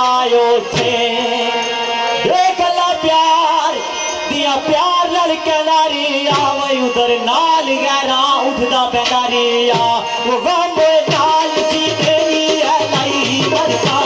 बनायो थे एक अल्लाह प्यार दिया प्यार लड़के नारी आवे उधर नाल गहरा उठदा पैदारिया वो गांबे नाल सी तेरी है लाई बरसा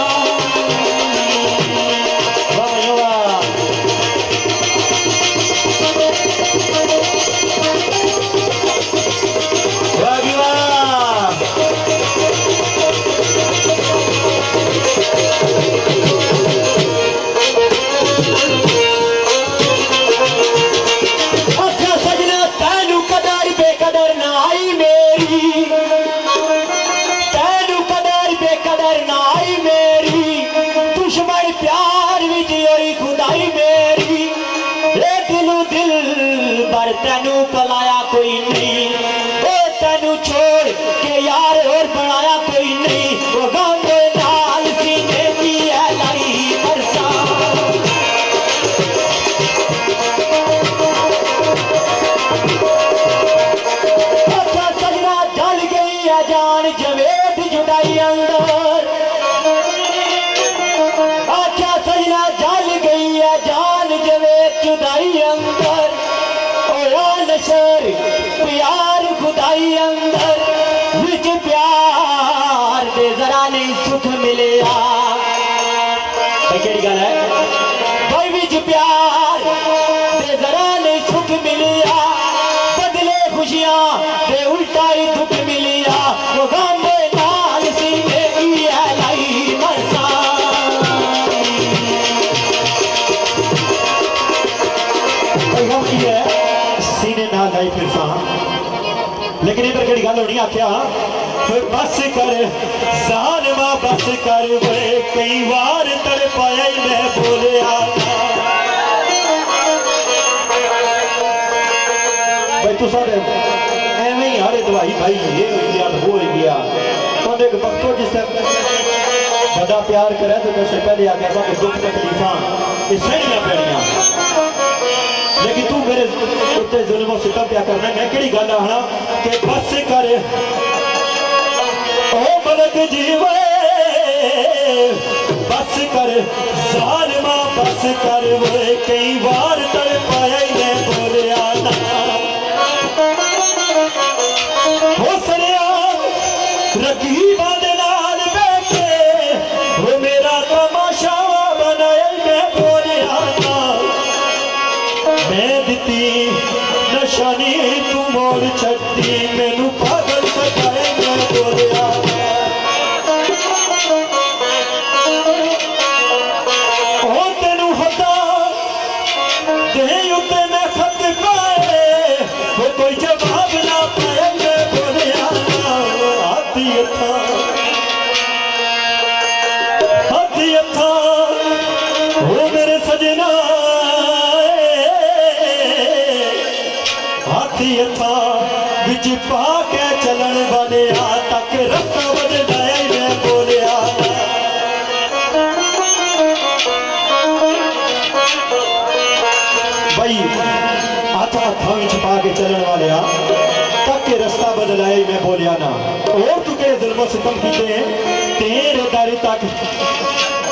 तेनू पलाया कोई नहीं ओ तेनू छोड़ के यार और बनाया कोई नहीं वो गांधे नाल सीने की है लाई बरसा अच्छा सजना जल गई है जान जवेद जुदाई अंदर अच्छा सजना जल गई है जान जवेद जुदाई अंदर प्यार खुदाई अंदर विच प्यार दे जरा नहीं सुख मिले केड़ी गल है भाई विच प्यार दे जरा नहीं सुख मिलिया बदले खुशियां दे उल्टा ही दुख मिलिया वो गांबे नाल सीने की है लाई बरसा की है सीने ना लाई फिर लेकिन इधर केड़ी गल होनी आख्या बस कर जालिमा बस कर वे कई बार तड़पाया मैं बोलिया भाई तू सारे एवं ही हरे दवाई भाई ये हो गया वो हो गया तो एक वक्तों जिस बड़ा प्यार करे तो जैसे पहले आ गया दुख तकलीफा ये सहनिया पैनिया लेकिन तू मेरे उत्ते जुल्म सितम क्या करना मैं केड़ी गल आना कि बस कर ओ मलक जीवे बस कर जालिमा बस कर वे कई बार तड़पाया मैं बोलिया ना हो सरिया रकीबा दे नाल बैठे वो मेरा तमाशा बनाया मैं बोलिया ना मैं दिती नशानी तू मोड़ छड्डी मैनू पागल सताए मैं बोलिया ओ तेनू हदा दे उत्ते मैं खत पाए वो कोई जवाब ना पाए मैं बोलिया हाथी अथा ओ मेरे सजना था बिच पा के चलन वाले तक रस्ता बदलाया मैं बोलिया भाई हाथ हाथों में पा के चलन वाले तक रास्ता बदलाया मैं बोलिया ना और तू के जुल्म सितम कीते तेरे दर तक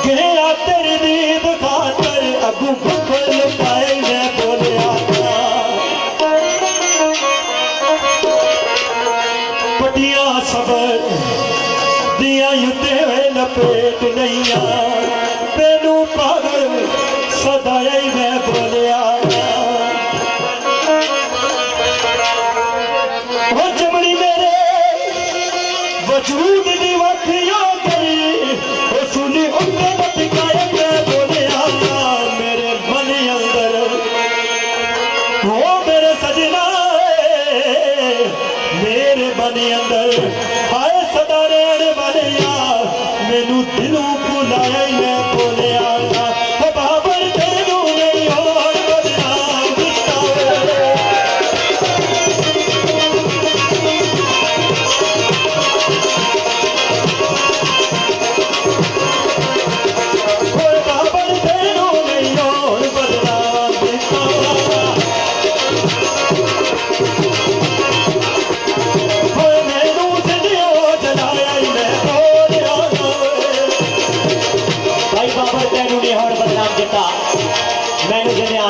गया तेरी दीद खातर अगू बुखल पाए मैं बोलिया सबर दिया युते हुए लपेट नैया तेनू पागल सदाया मैं बोलिया वो चमड़ी मेरे वजूद दी वखियो गई वो सुनी उम्र बटकाए मैं बोलिया मेरे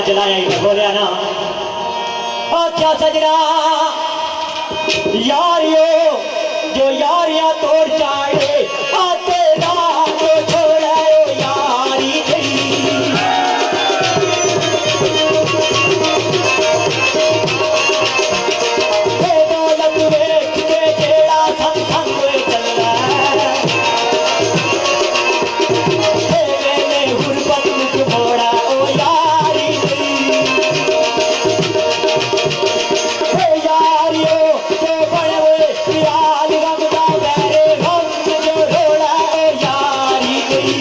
जलाया ही बोलिया ना अच्छा सजना यारियो जो यारियां तोड़ चाड़े आते रात को छोड़ायो यारी गई दौलत वेख के जेड़ा संग संग चलना मैंने गुरबत मुख मोड़ा ओ यारी गई यारियो जो बड़े प्याल गमदा बैरे हम जो रोड़ा ओ यारी गई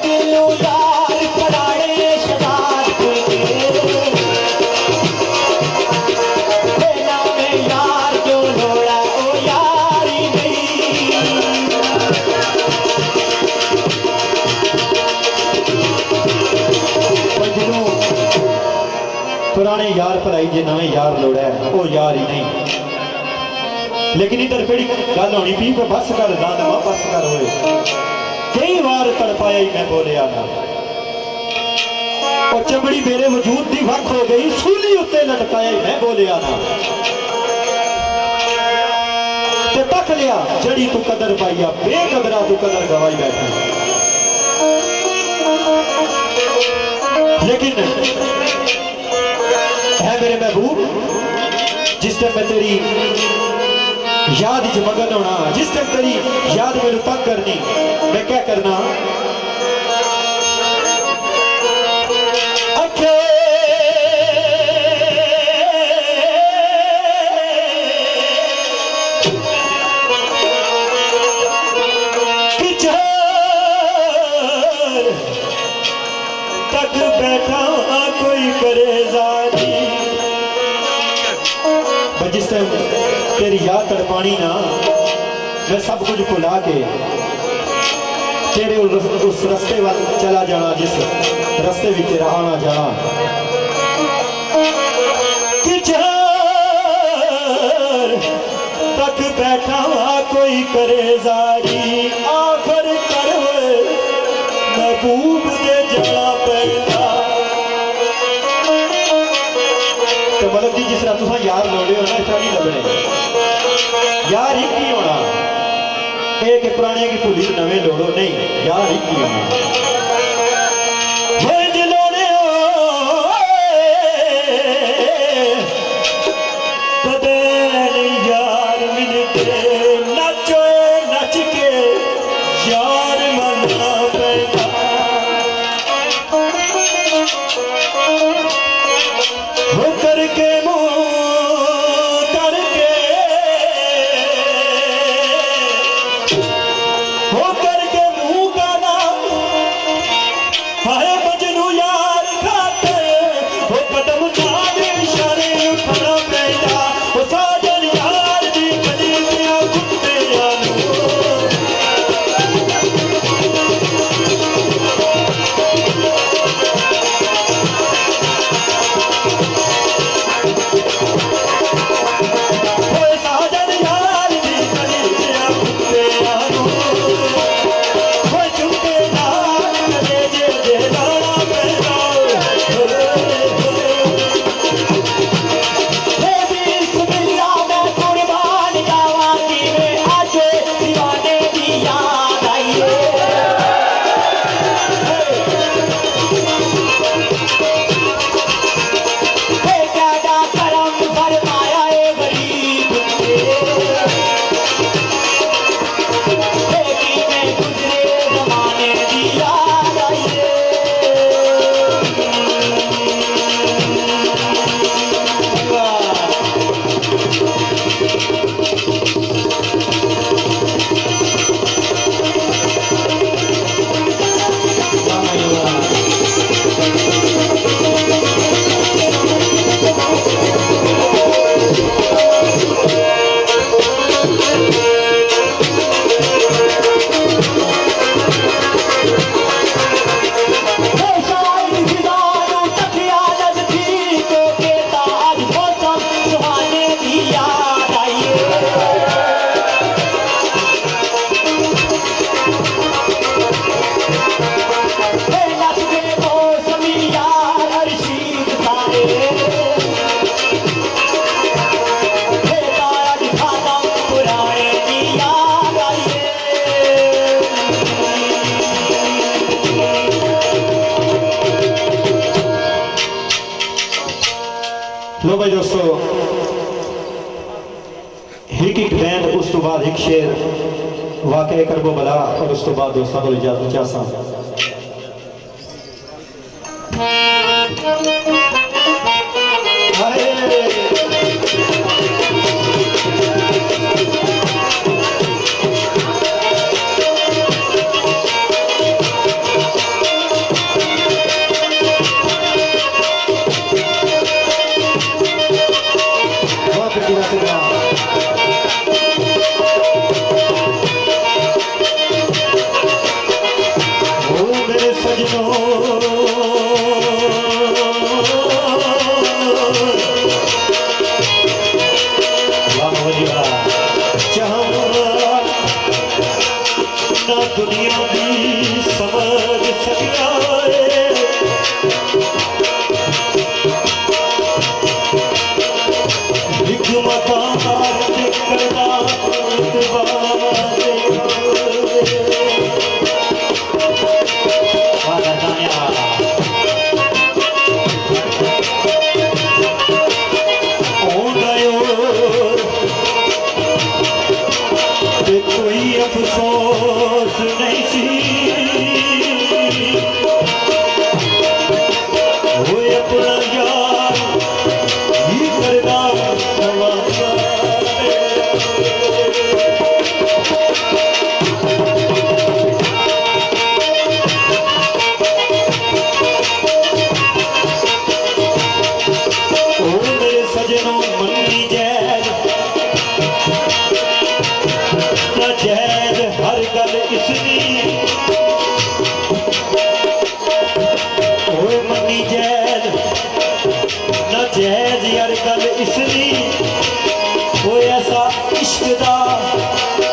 दिलू यार पराड़े शदार के नाम यार जो रोड़ा ओ यारी गई पुराने यार भराई जे नवे यार लोड़ा है वो यार ही नहीं लेकिन इधर केड़ी गल होनी पी को बस कर दादमा बस कर होए कई बार तड़पाया ही मैं बोलिया ना और चमड़ी मेरे वजूद दी वख हो गई सूली उत्ते लटकाया ही मैं बोलिया ना ते तक लिया जड़ी तू कदर पाइया बेकदरा तू कदर गवाई बैठी लेकिन है मेरे महबूब जिस टाइम मैं तेरी याद च मगन होना जिस टाइम तेरी याद मेरे तंग करनी मैं क्या करना तक बैठा कोई करे जारी जिस टाइम तेरी याद तड़पानी ना मैं सब कुछ भुला के तेरे उस रास्ते वाल चला जाना जिस रास्ते भी तेरा आना जाना तक बैठा कोई करे जारी आखिर कर महबूब दे जाना पैदा तो मतलब जी जिस तरह तुम यार लोड़े हो ना इस तरह नहीं लगने यार ही की होना एक पुराने की भूली नवे लोड़ो नहीं यार ही की होना लोड़े हो कदे यार मिलते नचो नच के यार मनना पैदा हो करके मुंह करके हो करके मुंह का नाम लो भाई दोस्तों, एक एक बैंड उस तो बाद एक शेर वाकई करबो बला और उस तो बाद दोस्तों को इजाजत चाहता दुनिया की समझ सकिया एक मकान करना कोई अफसोस नहीं सी वो अपना यार ही करना मेरे सजनों मन्नी जैद जैद हर गल इसनी ओए मनी जैद न जैद हर गल इसनी वो ऐसा इश्क दा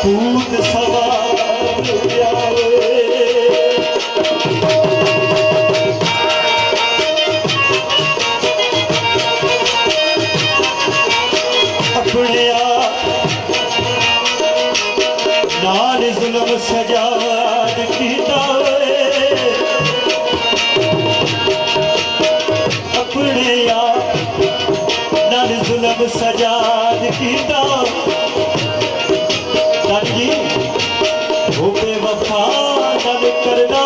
भूत सवार अपने नाल जुल्म सजाद कीता अपने नाल जुल्म सजाद कीता जी वो बेवफा नाल करना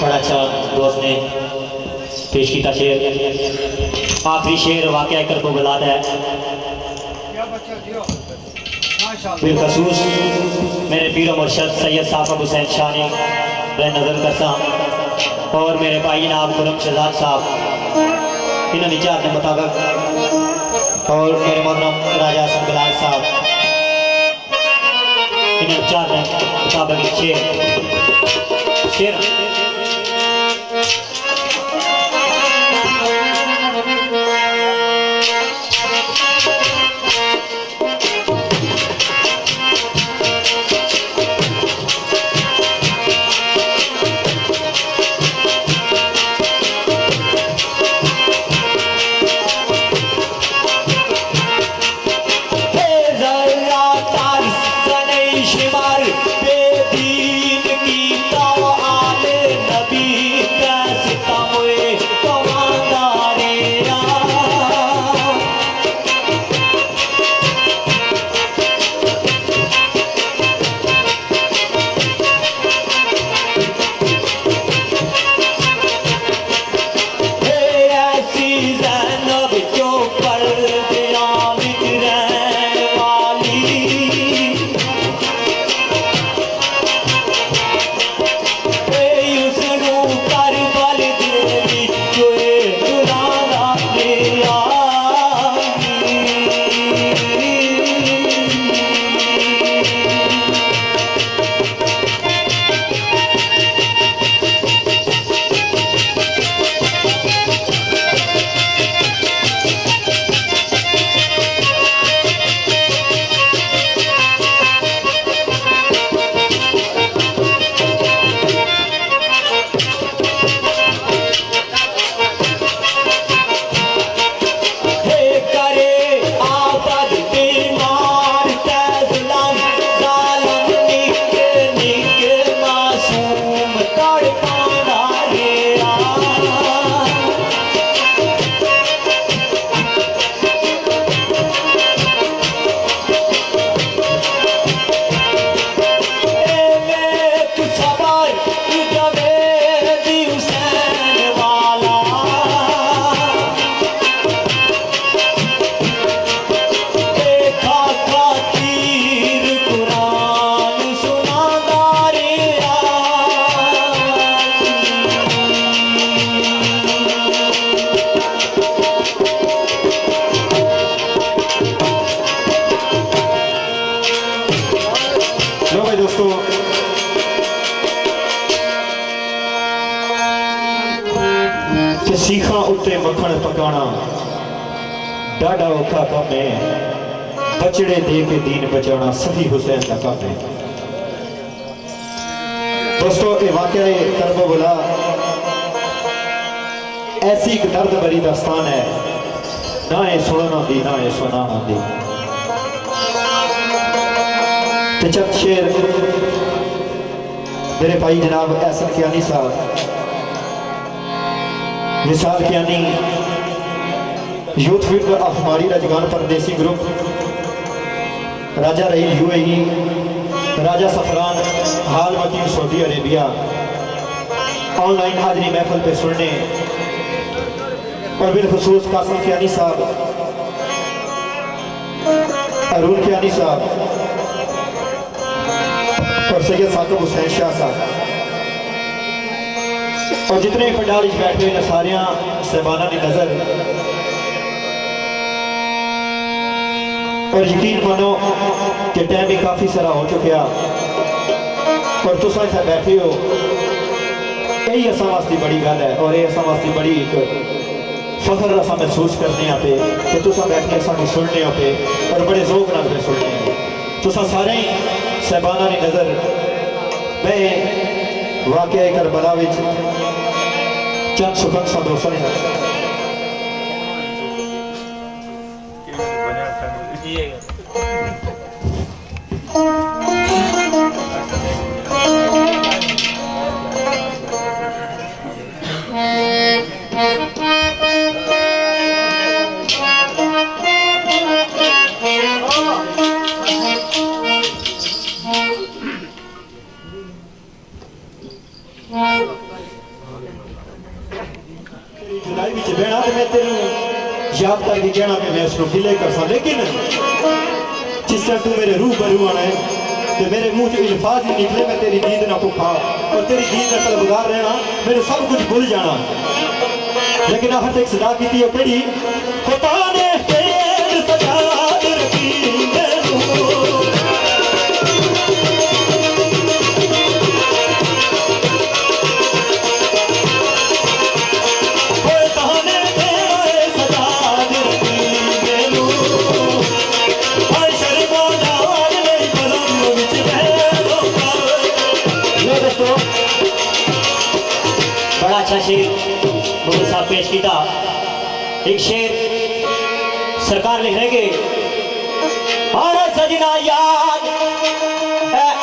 बड़ा अच्छा दोस्त ने पेश किया शेर। आखिरी शेर वाकया कर को गलाद है बिलखसूस मेरे पीर मुर्शद सैयद साहब हुसैन शाह ने नज़र करसा और मेरे भाई जनाब खुरम शहजाद साहब इन्होंने चार के मुताबिक और मेरे मोहतरम राजा हसन गलाल साहब इन्होंने चार के मुताबिक शेर सीखा उत्ते मखण पकाना डाढ़ा औखा काम है बचड़े दे के दीन बचाना सही हुसैन का काम है। दोस्तों ये वाकया करबो बोला ऐसी एक दर्द भरी दास्तान है ना ये सुनना दी ना ये सुनाना दी। चक शेर मेरे भाई जनाब एहसन कियानी साहब विशाल कियानी यूथ फील्ड ऑफ हमारी राजगान परदेसी ग्रुप राजा रहीम यूएई राजा सफरान हाल वकील सऊदी अरेबिया ऑनलाइन हाजिरी महफिल पे सुनने और बिलखसूस कासिम कियानी साहब अरुण कियानी साहब और सैयद साकिब हुसैन शाह साहब और जितने पंडाल बैठे हुए सारिया सहबाना की नज़र और यकीन मानो कि टाइम भी काफ़ी सारा हो चुका और तुम इतना बैठे हो यही असा वास्ते बड़ी गल है और ये असा वास्ते बड़ी एक फखर असा महसूस करने पे कि तुम बैठे सानू सुनने पे और बड़े जोक नाल पे सुनने हो। तुम सारे सहबाना की नज़र मैं वाकया करबला चंद सुखन सा दोस्तों जुदाई विच बहना तो मैं तेन याद करके कहना कि मैं उसको डिले कर सा, लेकिन जिस तरह तू मेरे रूबरू आना है तो मेरे मुंह से अल्फाज ही निकले, मैं तेरी दीद ना भुखा और तेरी दीद ना तलबगार रहना, मेरे सब कुछ भूल जाना। लेकिन आखिर एक सदा की थी केड़ी पता ने सजा रखी शेर मुझे साहब पेश किया। एक शेर सरकार लिख रहे के और सजना याद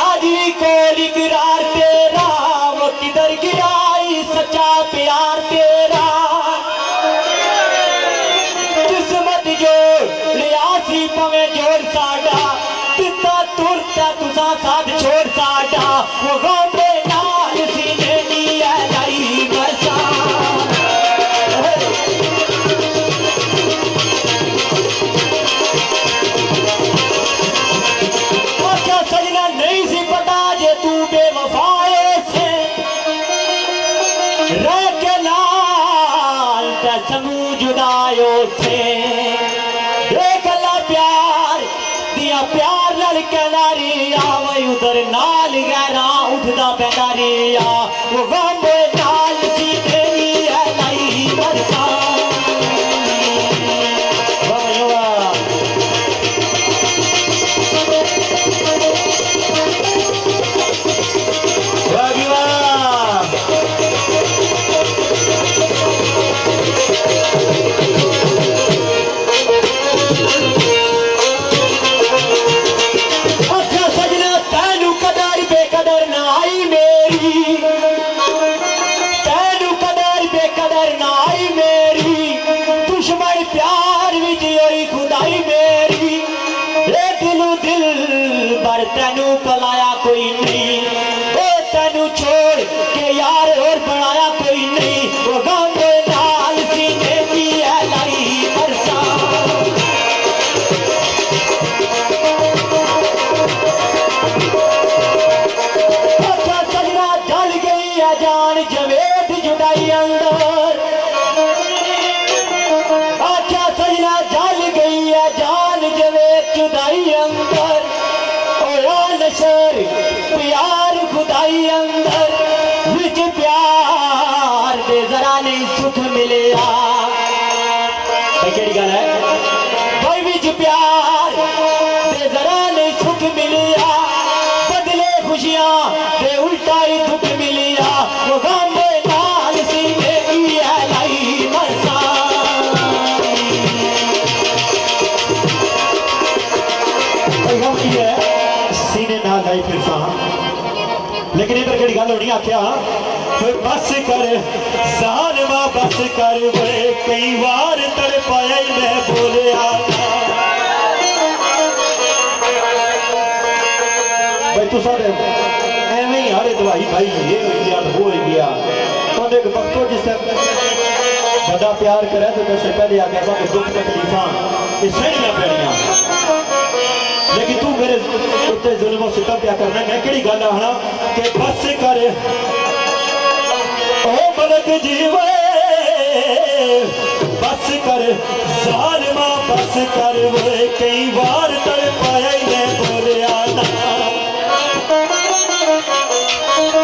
आज को इकरार तेरा वो किधर गिराई सच्चा प्यार तेरा किस्मत जोड़ लियासी पवे जोड़ साडा तिता तुरता तुसा साथ छोड़ साडा वो गांव नाल सीने नी लाई बरसा क्या सजना नहीं सी पता जे तू बेवफाए से रह के लाल संगू जुदायो से एक अल्लाह प्यार दिया प्यार लड़के नारी आवे उधर नाल गहरा उठदा पैदारिया वो गांबे नाल सी तेरी है लाई बरसा तेनू पलाया कोई नहीं ओ तेनू छोड़ के यार और बनाया कोई नहीं वो गांव नाल सीने की है लाई बरसा अच्छा सजना जल गई है जान जवेद जुदाई अंदर अच्छा सजना जल गई है जान जवेद जुदाई अंदर प्यार खुदाई अंदर विच प्यार दे जरा नहीं सुख मिले केड़ी गल है भाई विच प्यार दे जरा नहीं सुख मिलिया बदले खुशियां दे उल्टा ही दुख मिलिया वो गांबे नाल सीने की है लाई बरसा सीने ना लाई फिर सा, लेकिन इधर केड़ी गल होनी आख्या बस कर जालमा बस कर वे कई बार तड़पाया मैं बोलिया भाई तू सारे एवं ही हारे दवाई भाई ये हो गया वो हो गया तो एक वक्तों जिस बड़ा प्यार करे तो कैसे पहले आ गया दुख तकलीफा ये सहनिया पैनिया, लेकिन तू मेरे उत्ते जुल्म सितम क्या करना मैं केड़ी गल आना कि बस कर ओ मलक जीवे बस कर जालिमा बस कर वे कई बार तड़पाया मैं बोलिया ना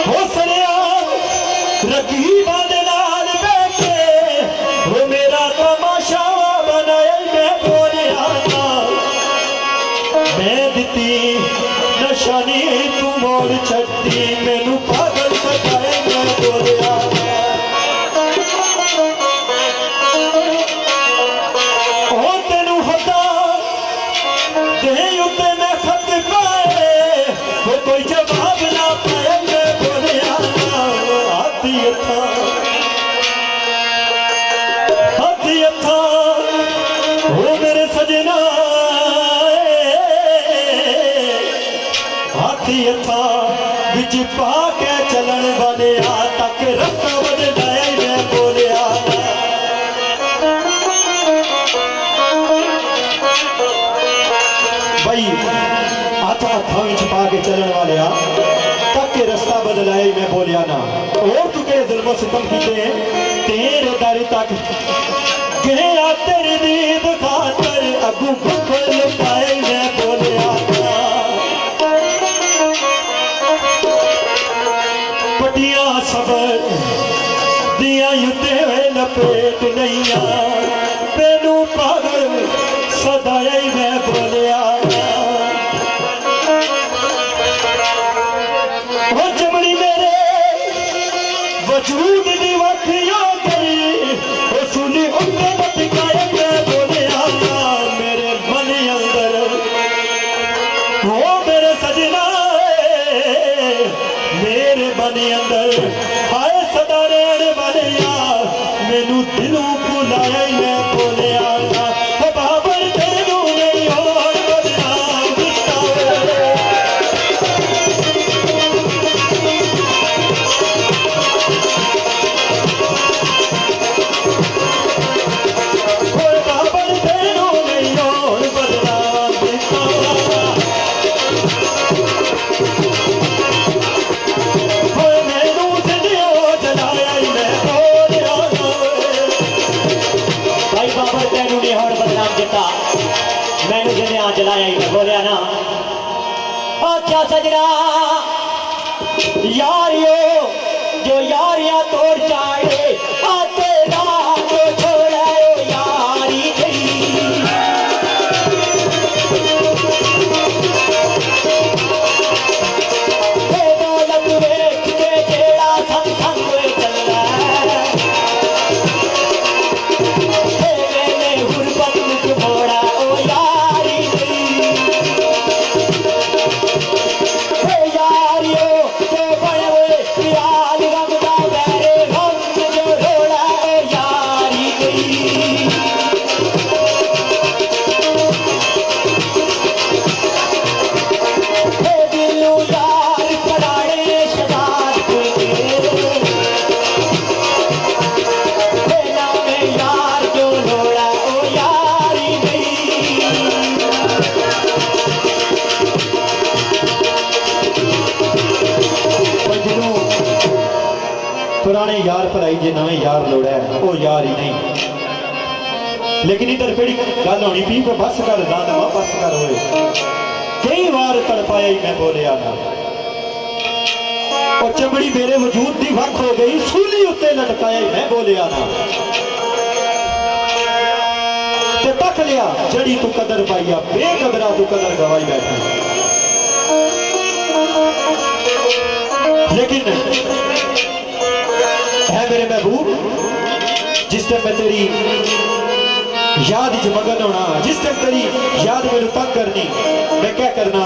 हो सरिया रकीबा दे नाल बैठे वो मेरा तमाशा बनाया मैं बोलिया ना मैं दिती नशानी तू मोड़ छड्डी मैनू पागल सताए मैं बोलिया ओ तेनू हदा चिपा के चलन वाले तक रस्ता बदलाया मैं बोलिया भाई हाथ हाथों में छिपा के चलन वाले तक के रास्ता बदलाए मैं बोलिया ना और तू के जुल्म सितम कीते तेरे दर तक गया तेरी दीद खातर अगू भुखल पाए मैं बोलिया पटिया सबर दिया युते हुए लपेट नैया तेनू पागल सदाया मैं बोलिया वो चमड़ी मेरे वजूद दी वखिया गई वो सुनी उम्मे लटकाए मैं बोलिया मेरे मन अंदर वो मेरे सजना मेरे मन अंदर हाय सदा रहने वाले मैनू दिलों बुलाया मैं बोलिया बाबर तेनू नहीं और बदनाम किता बाबर तेनू नहीं और बदनाम किता मैंने जिन्हें आज जलाया ही बोलिया ना अच्छा सजना यारियो जो यारियां तोड़ चाहे तेरा जो छोड़ा यारी गई दौलत वेच के जेड़ा संग संग चलना गुरबत मुख मोड़ा ओ यारी यारियो जो बड़े प्याल रमदा बैरे हम जो रोड़ा ओ यारी दिलू यार पराड़े शदाद नाम यार जो रोड़ा ओ यारी पुराने यार भलाई जे नवे यार लोड़ा है वो यार ही नहीं लेकिन इधर केड़ी गल होनी पी को बस कर दादा बस कर होए कई बार तड़पाया ही मैं बोलिया ना और चमड़ी मेरे वजूद दी वख हो गई सूली उत्ते लटकाया ही मैं बोलिया ना ते तक लिया जड़ी तू कदर पाइया बेकदरा तू कदर गवाई बैठा लेकिन है मेरे महबूब जिस टाइम मैं तेरी याद च मगन होना जिस टाइम तेरी याद मेनू तंग करनी मैं क्या करना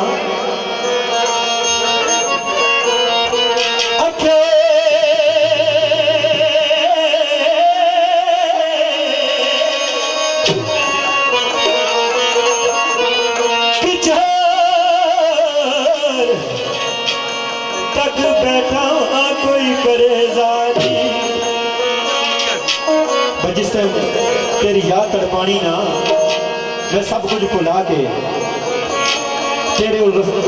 तक बैठा कोई करे जारी जिस टाइम तेरी याद तड़पानी ना मैं सब कुछ भुला के तेरे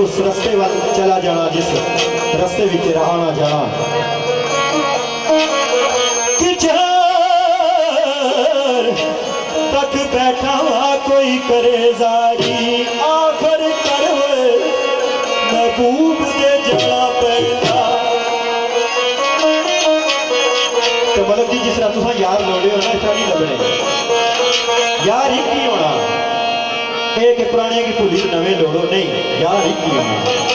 उस रास्ते वाल चला जाना जिस रास्ते में तेरा आना जाना तक बैठा कोई करे जारी आखिर कर महबूब दे जाना पैदा तो मतलब जी जिस तरह तुम यार लोड़े हो ना इस तरह नहीं लगने यार ही की होना एक पुराने की भूली नवे लोड़ो नहीं यार ही की होना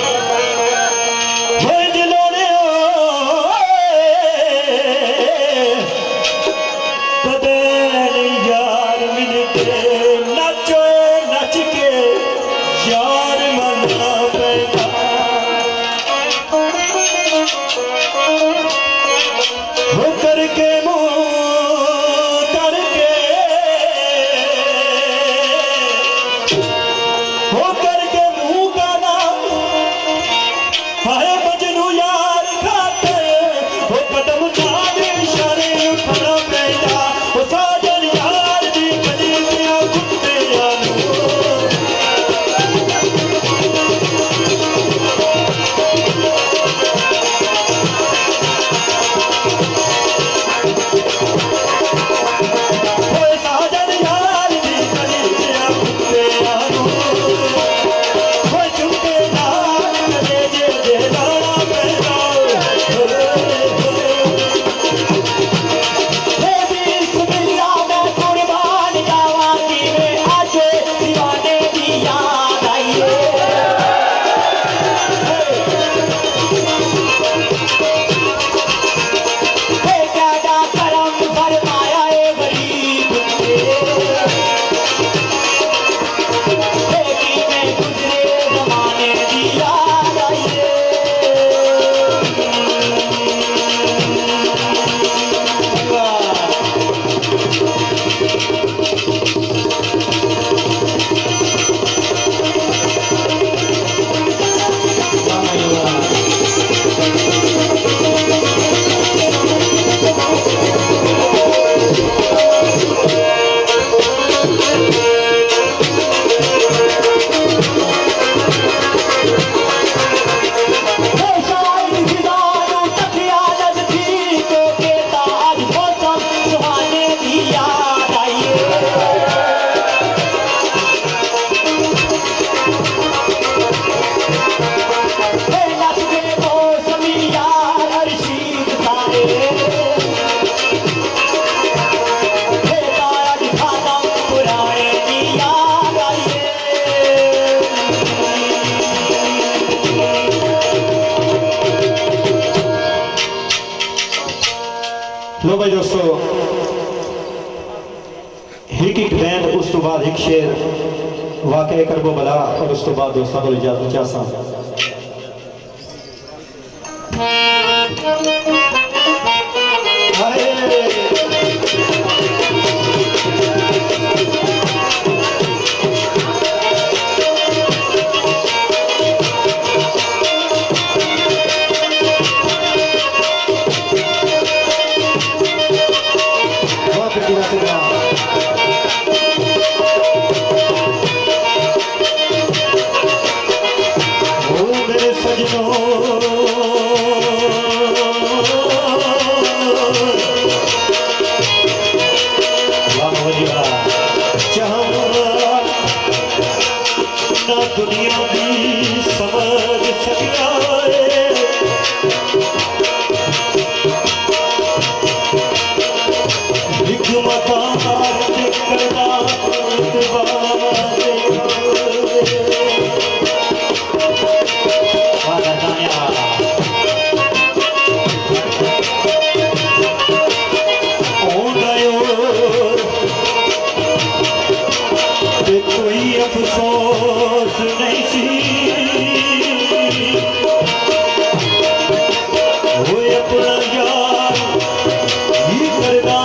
लो भाई दोस्तों, एक बैंड, उस तो बाद एक शेर वाकई करबो बला, और उस तो बाद दोस्तों को इजाजत चाहता दुनिया भी समझ सकिया कोई अफसोस नहीं सी वो अपना यार ही करदा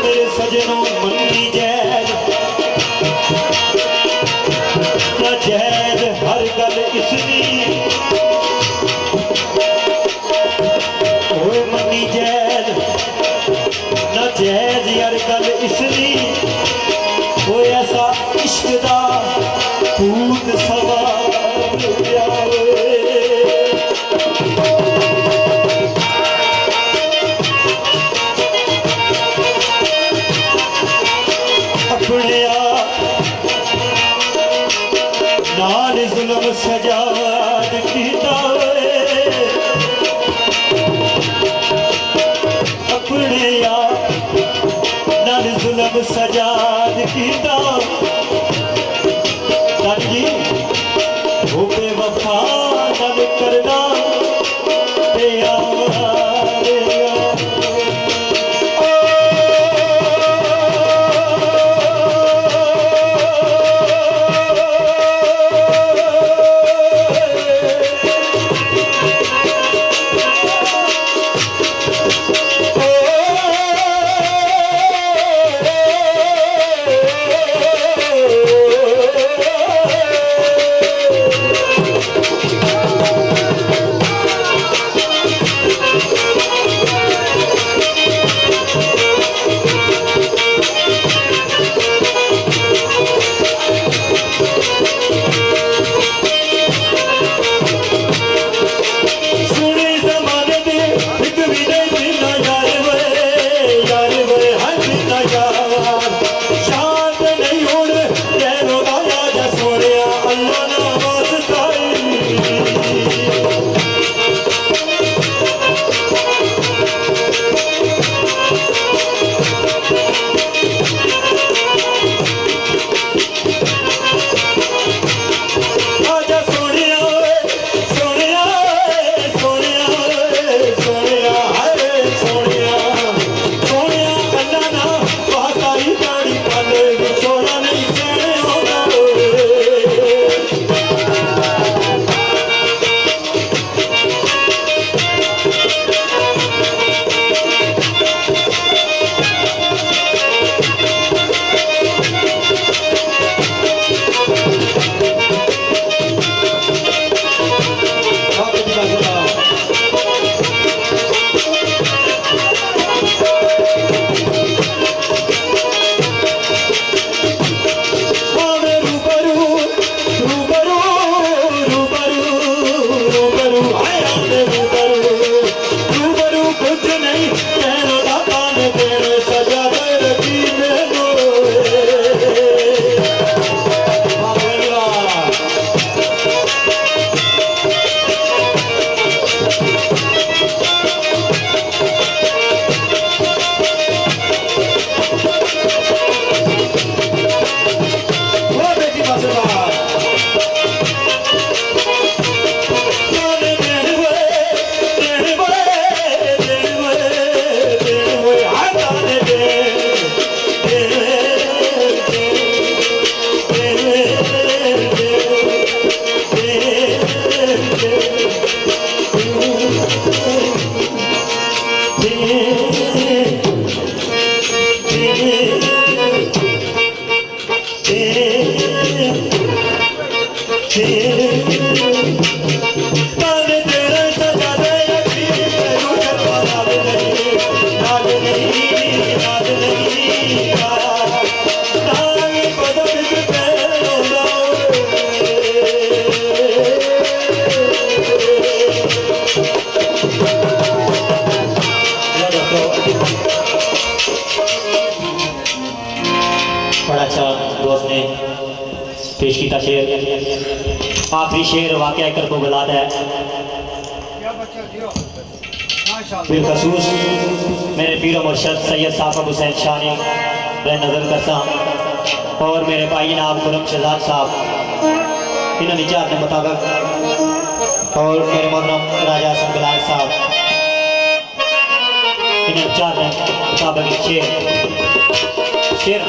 मेरे सजनों मन्नी जैद जैद हर गल इसनी ओए मनी जैद न जैद हर गल इसनी ओ ऐसा इश्क दा भूत सवार अपने नाल जुल्म सजाद कीता अपने नाल जुल्म सजाद कीता जी वो बेवफा नाल करदा बड़ा अच्छा दोस्त ने पेश किया शेर। आखिरी शेर वाकया कर को गलाद है बिलखसूस मेरे पीर मुर्शद सैयद साहब हुसैन शाह ने नज़र करसा और मेरे भाई जनाब खुरम शहजाद साहब इन्होंने चार के मुताबिक और मेरे मोहतरम राजा हसन गलाल साहब इन्हें चार के मुताबिक शेर शेर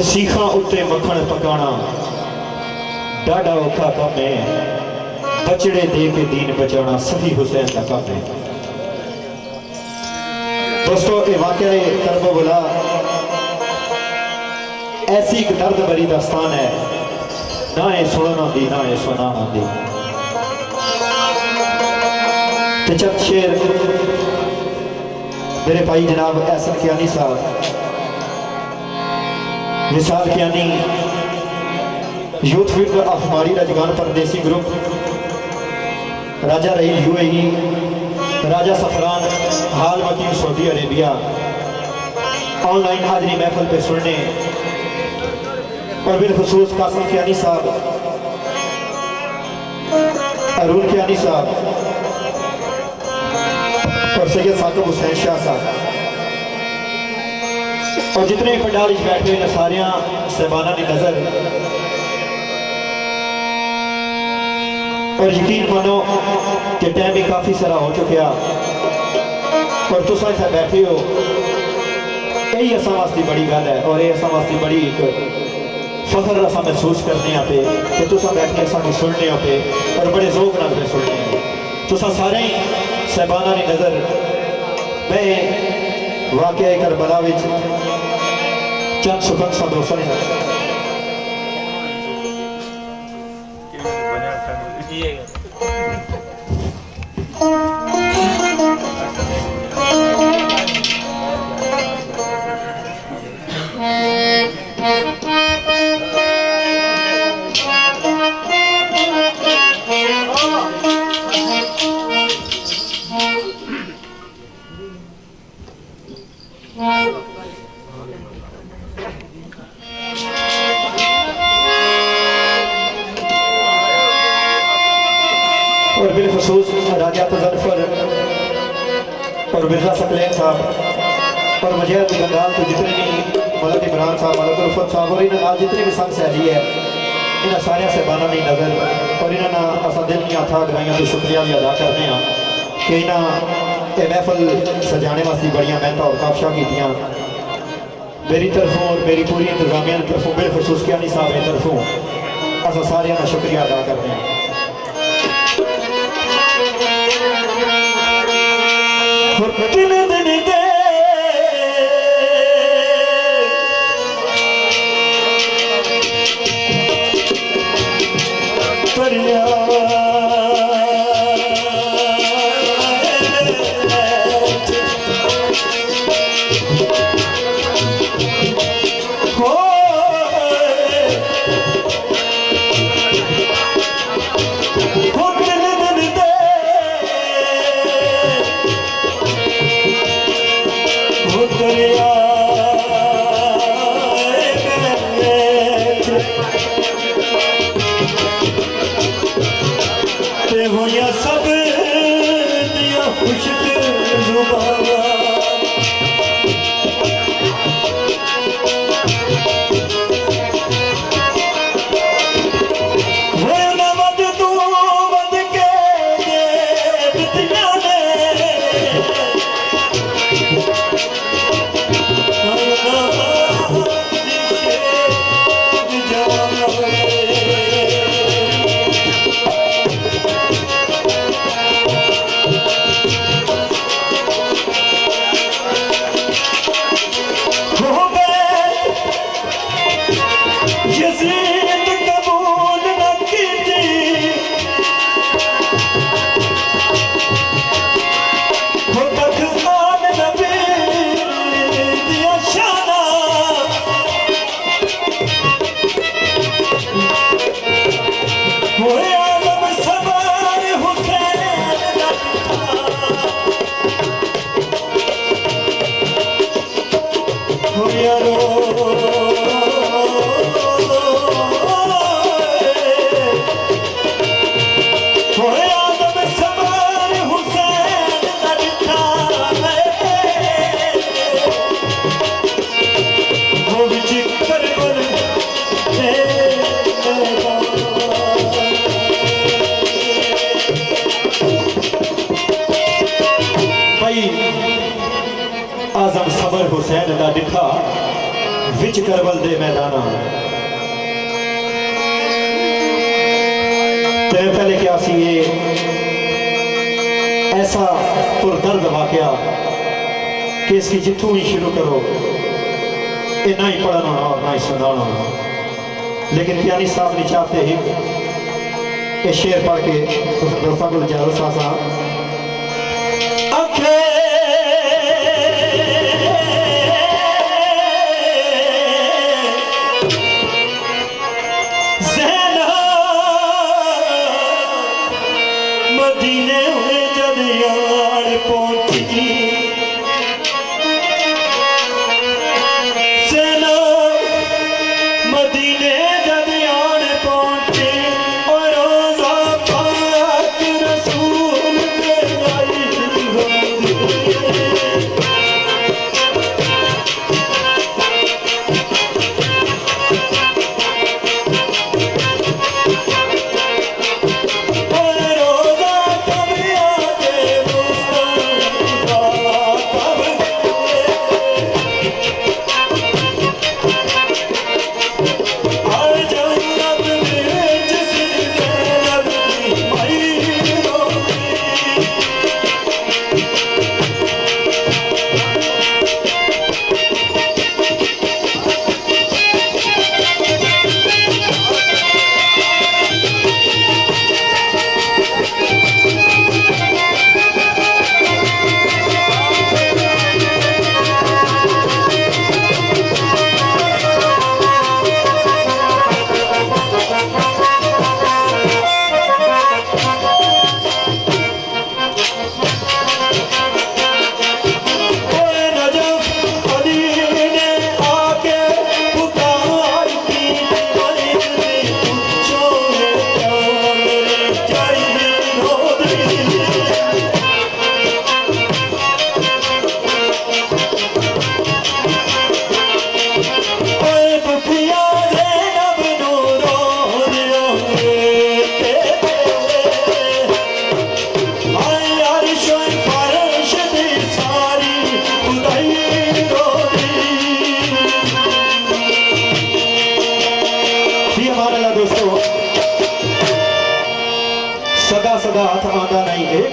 सीखा उत्ते मखण पकाना डाढ़ा औखा काम है बचड़े दे के दीन बचाना सही हुसैन का काम है। दोस्तों ये वाकया करबो बोला ऐसी एक दर्द भरी दास्तान है ना ये सुनना दी ना ये सुनाना दी। चंद शेर मेरे भाई जनाब एहसन कियानी साहब विशाल कियानी यूथ फील्ड ऑफ हमारी राजगान परदेसी ग्रुप राजा रहीम यूएई राजा सफरान हाल वकील सऊदी अरेबिया ऑनलाइन हाजिरी महफिल पे सुनने और बिलखसूस कासिम कियानी साहब अरुण कियानी साहब और सैयद साकिब हुसैन शाह साहब और जितने पंडाल बैठे हुए सारिया सहबाना की नजर और यकीन मानो कि टाइम भी काफ़ी सारा हो चुका और तुम इतना बैठे हो यही असा वास्ते बड़ी गल है और ये असा वास्ते बड़ी एक फखर असा महसूस करने पे कि तुम बैठे सानू सुनने पे और बड़े जोक नाल सुनने तुम सारे सहबाना की नज़र मैं वाकया करबला चंद सुखन सा दोस्तों और बिलखसूस राजा तजरफर और मिर्जा सकलैन साहब और मुजैद गंगाल तो जितने भी मलक इमरान साहब मलक उल्फत साहब और इन्होंने नाल जितने भी संग सैली है इन्होंने सारे से बाना नहीं नज़र और इन्होंने असा दिल दियाँ था गवाइयाँ तो शुक्रिया भी अदा करने हैं कि इन्हें ये महफल सजाने वास्ते बड़ियाँ मेहनत और काबशा कीतियाँ मेरी तरफों और मेरी पूरी इंतजामिया की तरफों बिलखसूस कियानी साहब की तरफों असा सारे का शुक्रिया अदा करते हैं। आजम सबर हुसैन का दिखा विच करबल दे मैदाना तेरे पहले क्या सी ये ऐसा पुरदर्द वाकया कि इसकी जितों ही शुरू करो ये ना ही पढ़ना होना और ना ही सुनाना होना, लेकिन पियानी साहब ने चाहते ही ये शेर पढ़ के तो दोस्तों को जारो सासा मदीने में जब यार पहुंची सेना मदीने जब यार पहुंचे और रोजा पाक रसूल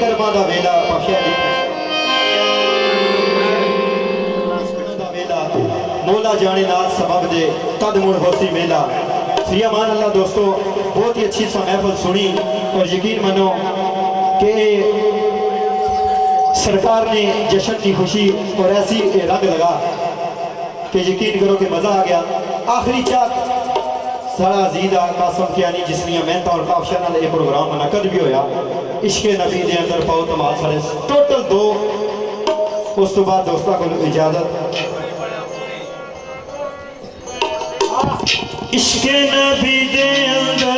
करमां दा वेला बख्शिया जी दा वेला मौला जाने नाल सबब दे तद मुड़ होसी मेला। श्री अमान अल्लाह दोस्तों, बहुत ही अच्छी सा महफिल सुनी और यकीन मानो कि सरकार ने जश्न की खुशी और ऐसी रंग लगा कि यकीन करो कि मज़ा आ गया। आखिरी चाक सारा अजीज कासम कियानी जिसलिए मेहनत और काफशा नाल ये प्रोग्राम मुनक़द भी होया। इश्क नबी दे अंदर पाओ तमाल सारे टोटल 2। उस तो बाद दोस्तों को इजाजत। इश्क नबी दे अंदर